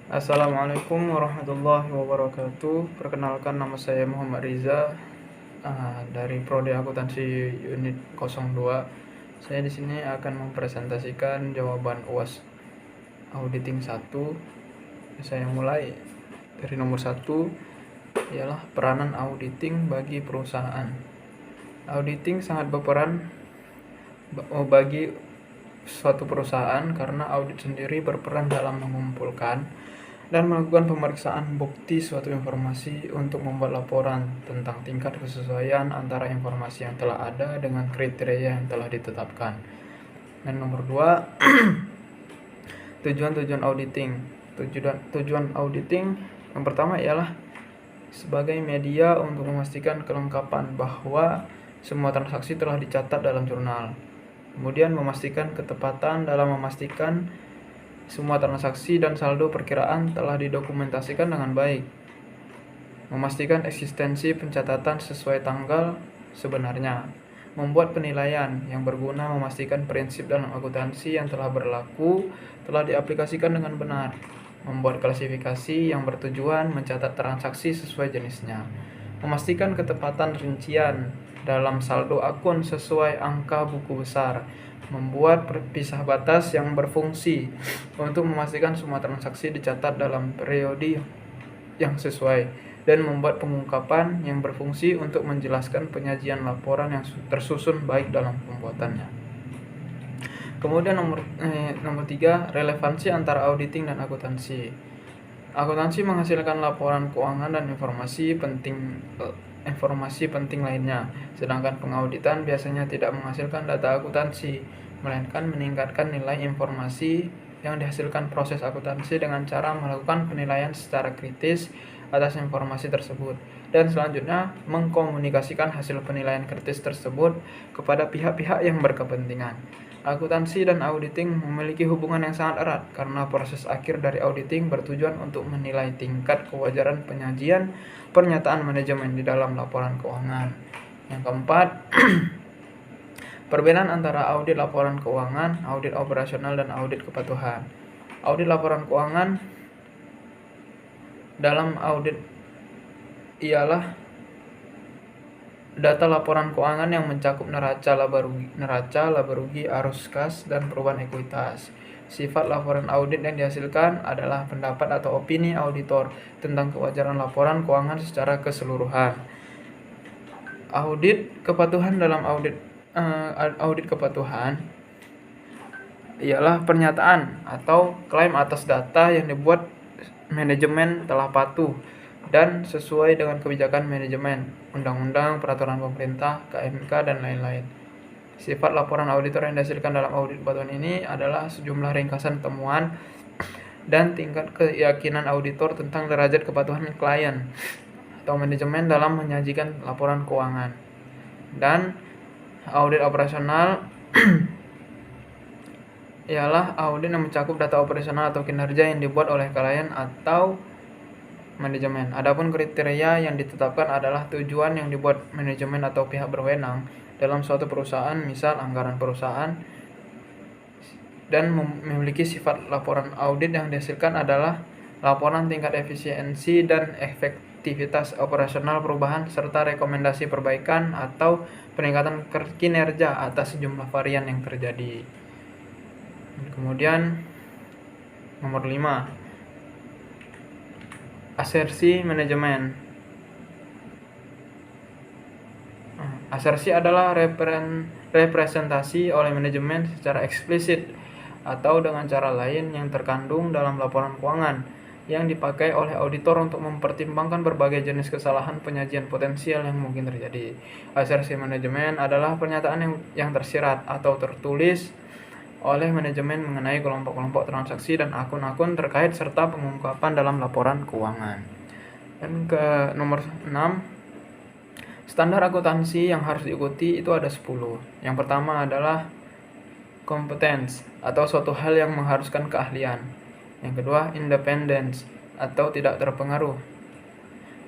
Assalamualaikum warahmatullahi wabarakatuh. Perkenalkan, nama saya Muhammad Riza, dari Prodi Akuntansi Unit 02. Saya di sini akan mempresentasikan jawaban UAS Auditing 1. Saya mulai dari nomor 1, ialah peranan auditing bagi perusahaan. Auditing sangat berperan bagi suatu perusahaan karena audit sendiri berperan dalam mengumpulkan dan melakukan pemeriksaan bukti suatu informasi untuk membuat laporan tentang tingkat kesesuaian antara informasi yang telah ada dengan kriteria yang telah ditetapkan. Dan nomor 2, tujuan auditing. Tujuan auditing yang pertama ialah sebagai media untuk memastikan kelengkapan bahwa semua transaksi telah dicatat dalam jurnal. Kemudian memastikan ketepatan dalam memastikan semua transaksi dan saldo perkiraan telah didokumentasikan dengan baik. Memastikan eksistensi pencatatan sesuai tanggal sebenarnya. Membuat penilaian yang berguna memastikan prinsip dalam akuntansi yang telah berlaku telah diaplikasikan dengan benar. Membuat klasifikasi yang bertujuan mencatat transaksi sesuai jenisnya. Memastikan ketepatan rincian dalam saldo akun sesuai angka buku besar. Membuat perpisah batas yang berfungsi untuk memastikan semua transaksi dicatat dalam periode yang sesuai, dan membuat pengungkapan yang berfungsi untuk menjelaskan penyajian laporan yang tersusun baik dalam pembuatannya. Kemudian nomor 3, relevansi antara auditing dan akuntansi. Akuntansi menghasilkan laporan keuangan dan informasi penting lainnya, sedangkan pengauditan biasanya tidak menghasilkan data akuntansi, melainkan meningkatkan nilai informasi yang dihasilkan proses akuntansi dengan cara melakukan penilaian secara kritis atas informasi tersebut, dan selanjutnya mengkomunikasikan hasil penilaian kritis tersebut kepada pihak-pihak yang berkepentingan. Akuntansi dan auditing memiliki hubungan yang sangat erat karena proses akhir dari auditing bertujuan untuk menilai tingkat kewajaran penyajian pernyataan manajemen di dalam laporan keuangan. Yang keempat, perbedaan antara audit laporan keuangan, audit operasional, dan audit kepatuhan. Audit laporan keuangan dalam audit ialah data laporan keuangan yang mencakup neraca, laba rugi, arus kas, dan perubahan ekuitas. Sifat laporan audit yang dihasilkan adalah pendapat atau opini auditor tentang kewajaran laporan keuangan secara keseluruhan. Audit kepatuhan dalam audit kepatuhan ialah pernyataan atau klaim atas data yang dibuat manajemen telah patuh dan sesuai dengan kebijakan manajemen, undang-undang, peraturan pemerintah, KMK, dan lain-lain. Sifat laporan auditor yang dihasilkan dalam audit kepatuhan ini adalah sejumlah ringkasan temuan dan tingkat keyakinan auditor tentang derajat kepatuhan klien atau manajemen dalam menyajikan laporan keuangan. Dan audit operasional ialah audit yang mencakup data operasional atau kinerja yang dibuat oleh klien atau manajemen. Adapun kriteria yang ditetapkan adalah tujuan yang dibuat manajemen atau pihak berwenang dalam suatu perusahaan, misal anggaran perusahaan, dan memiliki sifat laporan audit yang dihasilkan adalah laporan tingkat efisiensi dan efektivitas operasional perubahan serta rekomendasi perbaikan atau peningkatan kinerja atas sejumlah varian yang terjadi. Kemudian nomor 5, asersi manajemen. Asersi adalah representasi oleh manajemen secara eksplisit atau dengan cara lain yang terkandung dalam laporan keuangan yang dipakai oleh auditor untuk mempertimbangkan berbagai jenis kesalahan penyajian potensial yang mungkin terjadi. Asersi manajemen adalah pernyataan yang tersirat atau tertulis oleh manajemen mengenai kelompok-kelompok transaksi dan akun-akun terkait serta pengungkapan dalam laporan keuangan. Dan ke nomor 6, standar akuntansi yang harus diikuti itu ada 10. Yang pertama adalah competence atau suatu hal yang mengharuskan keahlian. Yang kedua, independence atau tidak terpengaruh.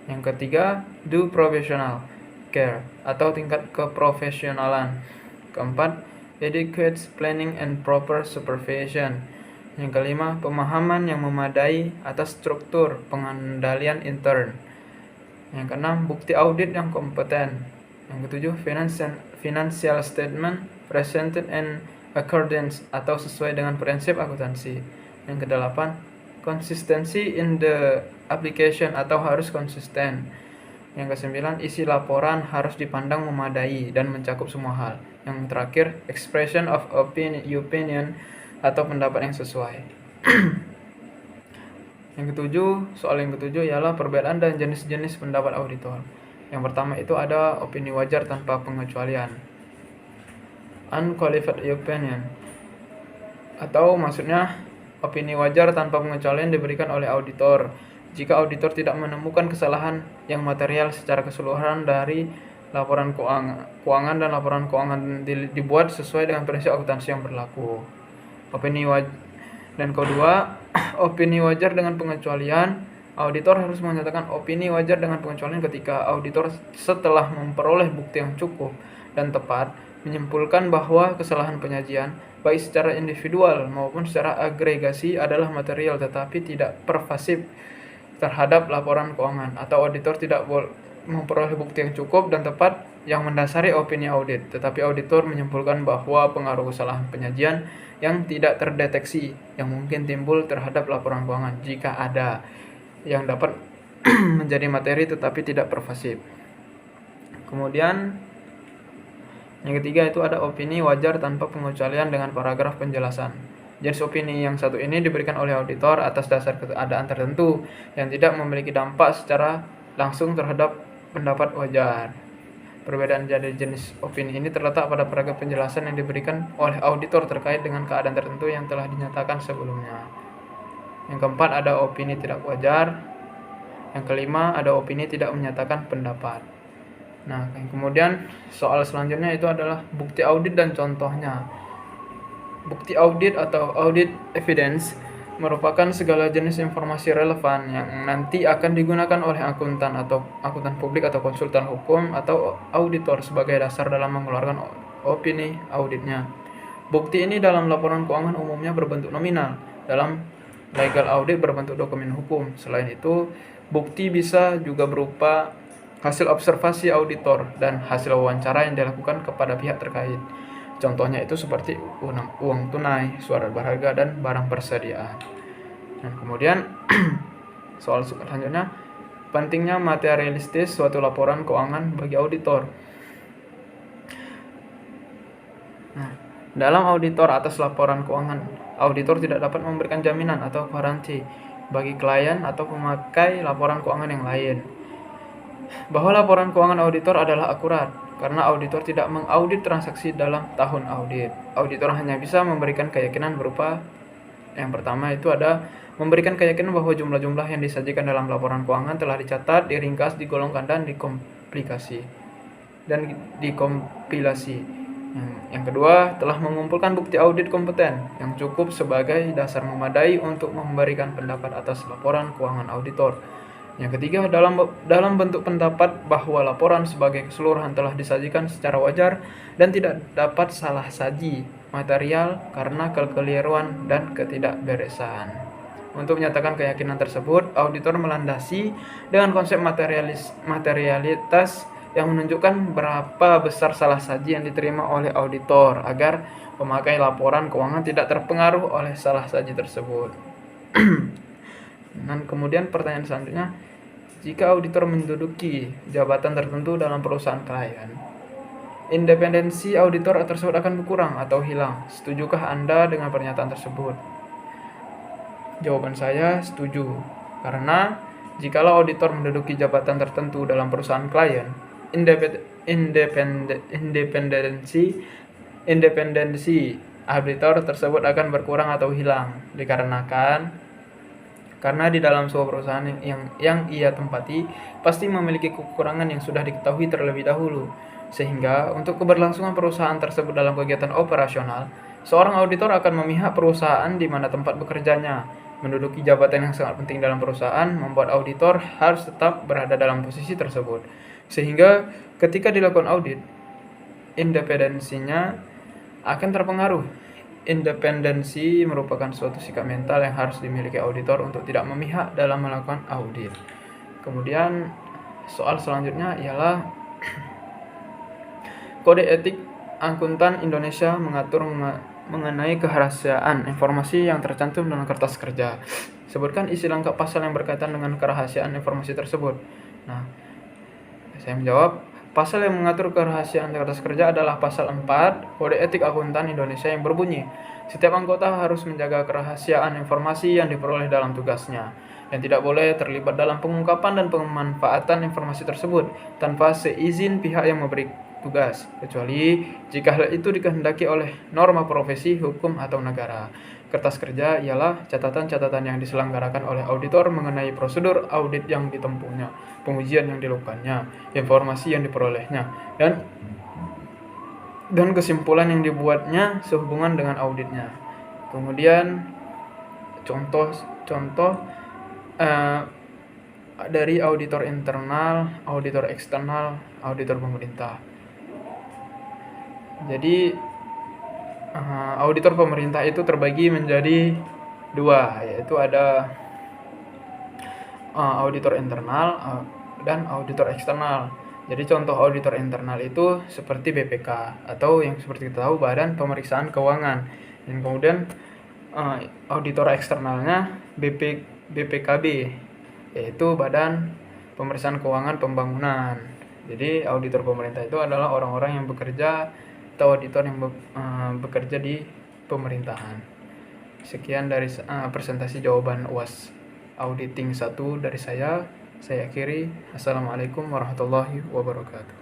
Yang ketiga, do professional care atau tingkat keprofesionalan. Keempat, adequate planning and proper supervision. Yang kelima, pemahaman yang memadai atas struktur pengendalian intern. Yang keenam, bukti audit yang kompeten. Yang ketujuh, financial statement presented in accordance atau sesuai dengan prinsip akuntansi. Yang kedelapan, consistency in the application atau harus konsisten. Yang kesembilan, isi laporan harus dipandang memadai dan mencakup semua hal. Yang terakhir, expression of opinion atau pendapat yang sesuai. Soal yang ketujuh ialah perbedaan dan jenis-jenis pendapat auditor. Yang pertama itu ada opini wajar tanpa pengecualian, unqualified opinion, atau maksudnya opini wajar tanpa pengecualian diberikan oleh auditor jika auditor tidak menemukan kesalahan yang material secara keseluruhan dari laporan keuangan dan laporan keuangan dibuat sesuai dengan prinsip akuntansi yang berlaku. Dan kedua, opini wajar dengan pengecualian. Auditor harus menyatakan opini wajar dengan pengecualian ketika auditor setelah memperoleh bukti yang cukup dan tepat menyimpulkan bahwa kesalahan penyajian baik secara individual maupun secara agregasi adalah material tetapi tidak pervasif terhadap laporan keuangan, atau auditor tidak memperoleh bukti yang cukup dan tepat yang mendasari opini audit, tetapi auditor menyimpulkan bahwa pengaruh kesalahan penyajian yang tidak terdeteksi yang mungkin timbul terhadap laporan keuangan jika ada yang dapat menjadi materi tetapi tidak pervasif. Kemudian yang ketiga itu ada opini wajar tanpa pengecualian dengan paragraf penjelasan. Jenis opini yang satu ini diberikan oleh auditor atas dasar keadaan tertentu yang tidak memiliki dampak secara langsung terhadap pendapat wajar. Perbedaan dari jenis opini ini terletak pada paragraf penjelasan yang diberikan oleh auditor terkait dengan keadaan tertentu yang telah dinyatakan sebelumnya. Yang keempat ada opini tidak wajar. Yang kelima ada opini tidak menyatakan pendapat. Nah, kemudian soal selanjutnya itu adalah bukti audit dan contohnya. Bukti audit atau audit evidence merupakan segala jenis informasi relevan yang nanti akan digunakan oleh akuntan atau akuntan publik atau konsultan hukum atau auditor sebagai dasar dalam mengeluarkan opini auditnya. Bukti ini dalam laporan keuangan umumnya berbentuk nominal, dalam legal audit berbentuk dokumen hukum. Selain itu, bukti bisa juga berupa hasil observasi auditor dan hasil wawancara yang dilakukan kepada pihak terkait. Contohnya itu seperti uang tunai, surat berharga, dan barang persediaan. Dan kemudian soal selanjutnya, pentingnya materialistis suatu laporan keuangan bagi auditor. Nah, dalam auditor atas laporan keuangan, auditor tidak dapat memberikan jaminan atau garansi bagi klien atau pemakai laporan keuangan yang lain bahwa laporan keuangan auditor adalah akurat, karena auditor tidak mengaudit transaksi dalam tahun audit. Auditor hanya bisa memberikan keyakinan berupa yang pertama itu ada memberikan keyakinan bahwa jumlah-jumlah yang disajikan dalam laporan keuangan telah dicatat, diringkas, digolongkan, dan dikompilasi. Yang kedua, telah mengumpulkan bukti audit kompeten yang cukup sebagai dasar memadai untuk memberikan pendapat atas laporan keuangan auditor. Yang ketiga, dalam bentuk pendapat bahwa laporan sebagai keseluruhan telah disajikan secara wajar dan tidak dapat salah saji material karena kekeliruan dan ketidakberesan. Untuk menyatakan keyakinan tersebut, auditor melandasi dengan konsep materialitas yang menunjukkan berapa besar salah saji yang diterima oleh auditor agar pemakai laporan keuangan tidak terpengaruh oleh salah saji tersebut. Dan kemudian pertanyaan selanjutnya, jika auditor menduduki jabatan tertentu dalam perusahaan klien, independensi auditor tersebut akan berkurang atau hilang. Setujukah Anda dengan pernyataan tersebut? Jawaban saya setuju, karena jikalau auditor menduduki jabatan tertentu dalam perusahaan klien, independensi auditor tersebut akan berkurang atau hilang, karena di dalam sebuah perusahaan yang ia tempati pasti memiliki kekurangan yang sudah diketahui terlebih dahulu, sehingga untuk keberlangsungan perusahaan tersebut dalam kegiatan operasional, seorang auditor akan memihak perusahaan di mana tempat bekerjanya. Menduduki jabatan yang sangat penting dalam perusahaan membuat auditor harus tetap berada dalam posisi tersebut, sehingga ketika dilakukan audit, independensinya akan terpengaruh. independensi merupakan suatu sikap mental yang harus dimiliki auditor untuk tidak memihak dalam melakukan audit. Kemudian soal selanjutnya ialah Kode Etik Akuntan Indonesia mengatur mengenai kerahasiaan informasi yang tercantum dalam kertas kerja. Sebutkan isi lengkap pasal yang berkaitan dengan kerahasiaan informasi tersebut. Nah, saya menjawab, pasal yang mengatur kerahasiaan kertas kerja adalah pasal 4 Kode Etik Akuntan Indonesia yang berbunyi, setiap anggota harus menjaga kerahasiaan informasi yang diperoleh dalam tugasnya dan tidak boleh terlibat dalam pengungkapan dan pemanfaatan informasi tersebut tanpa seizin pihak yang memberi tugas, kecuali jika hal itu dikehendaki oleh norma profesi, hukum, atau negara. Kertas kerja ialah catatan-catatan yang diselenggarakan oleh auditor mengenai prosedur audit yang ditempuhnya, pengujian yang dilakukannya, informasi yang diperolehnya, dan kesimpulan yang dibuatnya sehubungan dengan auditnya. Kemudian contoh dari auditor internal, auditor eksternal, auditor pemerintah. Jadi auditor pemerintah itu terbagi menjadi dua, yaitu ada auditor internal dan auditor eksternal. Jadi contoh auditor internal itu seperti BPK atau yang seperti kita tahu Badan Pemeriksaan Keuangan. Dan kemudian auditor eksternalnya BPKB, yaitu Badan Pemeriksaan Keuangan Pembangunan. Jadi auditor pemerintah itu adalah orang-orang yang bekerja atau auditor yang bekerja di pemerintahan. Sekian dari presentasi jawaban UAS Auditing 1 dari saya akhiri. Assalamualaikum warahmatullahi wabarakatuh.